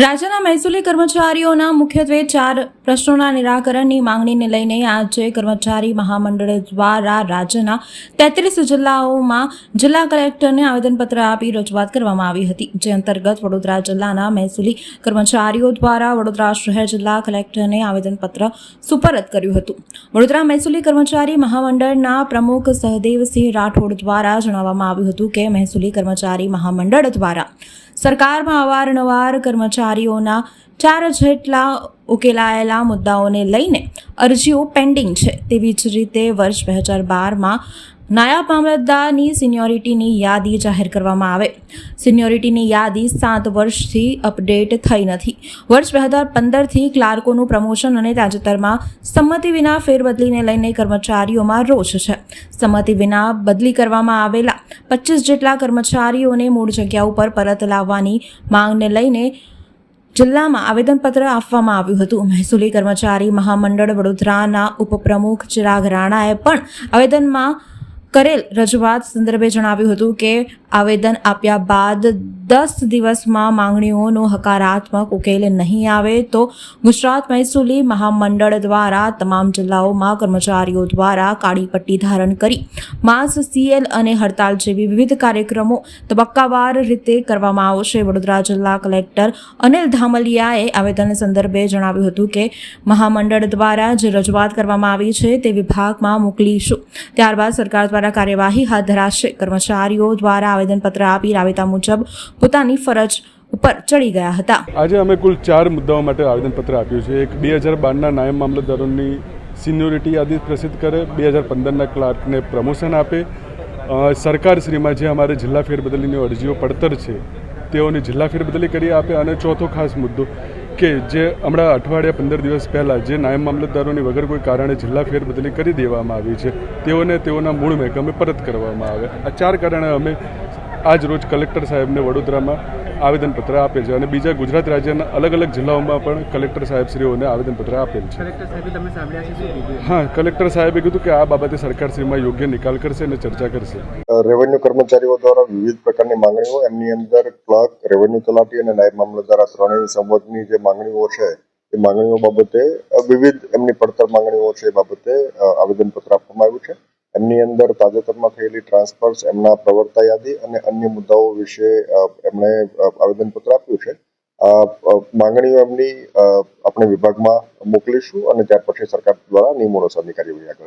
રાજ્યના મહેસૂલી કર્મચારીઓના મુખ્યત્વે 4 પ્રશ્નોના નિરાકરણની માંગણીને લઈને આજે કર્મચારી મહામંડળ દ્વારા રાજ્યના 33 જિલ્લાઓમાં જિલ્લા કલેક્ટરને આવેદનપત્ર આપી રજૂઆત કરવામાં આવી હતી, જે અંતર્ગત વડોદરા જિલ્લાના મહેસૂલી કર્મચારીઓ દ્વારા વડોદરા શહેર જિલ્લા કલેક્ટરને આવેદનપત્ર સુપરત કર્યું હતું। વડોદરા મહેસૂલી કર્મચારી મહામંડળના પ્રમુખ સહદેવસિંહ રાઠોડ દ્વારા જણાવવામાં આવ્યું હતું કે મહેસૂલી કર્મચારી મહામંડળ દ્વારા સરકારમાં અવારનવાર કર્મચારીઓના 4 જેટલા ઉકેલાયેલા મુદ્દાઓને લઈને અરજીઓ પેન્ડિંગ છે। તેવી જ રીતે વર્ષ 2012માં નાયબ મામલતદારની સિનિયોરિટીની યાદી જાહેર કરવામાં આવે। સિનિયોરિટીની યાદી 7 વર્ષથી અપડેટ થઈ નથી। વર્ષ 2015થી ક્લાર્કોનું પ્રમોશન અને તાજેતરમાં સંમતિ વિના ફેરબદલીને લઈને કર્મચારીઓમાં રોષ છે। સંમતિ વિના બદલી કરવામાં આવેલા 25 જેટલા કર્મચારીઓને મૂળ જગ્યા ઉપર પરત લાવવાની માંગને લઈને જિલ્લામાં આવેદનપત્ર આપવામાં આવ્યું હતું। મહેસૂલી કર્મચારી મહામંડળ વડોદરાના ઉપપ્રમુખ ચિરાગ રાણાએ પણ આવેદનમાં કરેલ રજૂઆત સંદર્ભે જણાવ્યું હતું કે આવેદન આપ્યા બાદ 10 દિવસમાં માંગણીઓનો હકારાત્મક ઉકેલ નહીં આવે તો ગુજરાત મહેસૂલી મહામંડળ દ્વારા તમામ જિલ્લાઓમાં કર્મચારીઓ દ્વારા કાળી પટ્ટી ધારણ કરી માસ સીએલ અને હડતાલ જેવી વિવિધ કાર્યક્રમો તબક્કાવાર રીતે કરવામાં આવશે। વડોદરા જિલ્લા કલેક્ટર અનિલ ધામલિયાએ આવેદન સંદર્ભે જણાવ્યું હતું કે મહામંડળ દ્વારા જે રજૂઆત કરવામાં આવી છે તે વિભાગમાં મોકલીશું, ત્યારબાદ સરકાર દ્વારા કાર્યવાહી હાથ ધરાશે। કર્મચારીઓ દ્વારા આવેદનપત્ર આપી રાબેતા મુજબ પોતાની ફરજ ઉપર ચડી ગયા હતા। આજે અમે કુલ 4 મુદ્દાઓ માટે આવેદનપત્ર આપ્યું છે। એક 2012ના નાયબ મામલતદારોની સિનિયોરિટી યાદી પ્રસિદ્ધ કરે, 2015ના ક્લાર્કને પ્રમોશન આપે, સરકારશ્રીમાં જે અમારે જિલ્લા ફેરબદલીની અરજીઓ પડતર છે તેઓની જિલ્લા ફેરબદલી કરી આપે, અને ચોથો ખાસ મુદ્દો કે જે હમણાં અઠવાડિયા 15 દિવસ પહેલાં જે નાયબ મામલતદારોની વગર કોઈ કારણે જિલ્લા ફેરબદલી કરી દેવામાં આવી છે તેઓને તેઓના મૂળ મહેકમે પરત કરવામાં આવે। આ 4 કારણે અમે આજ રોજ કલેક્ટર સાહેબને વડોદરામાં આવેદનપત્ર આપેલ છે, અને બીજા ગુજરાત રાજ્યના અલગ અલગ જિલ્લાઓમાં પણ કલેક્ટર સાહેબશ્રીઓને આવેદનપત્ર આપેલ છે। હા, કલેક્ટર સાહેબે કીધું કે આ બાબતે સરકારશ્રીમાં યોગ્ય નિકાલ કરશે અને ચર્ચા કરશે। રેવન્યુ કર્મચારીઓ દ્વારા વિવિધ પ્રકારની માંગણીઓ, એમની અંદર ક્લર્ક, રેવન્યુ તલાટી અને નાયબ મામલતદાર આ ત્રણેય સંવર્ગની જે માંગણીઓ છે એ માંગણીઓ બાબતે વિવિધ એમની પડતર માંગણીઓ છે એ બાબતે આવેદનપત્ર આપવામાં આવ્યું છે। એમની અંદર તાજેતરમાં થયેલી ટ્રાન્સફર્સ, એમના પ્રવર્તા યાદી અને અન્ય મુદ્દાઓ વિશે એમણે આવેદનપત્ર આપ્યું છે। માંગણીઓ એમની આપણે વિભાગમાં મોકલીશું અને ત્યાર પછી સરકાર દ્વારા નિયમો અનુસારની કાર્યવાહી આગળ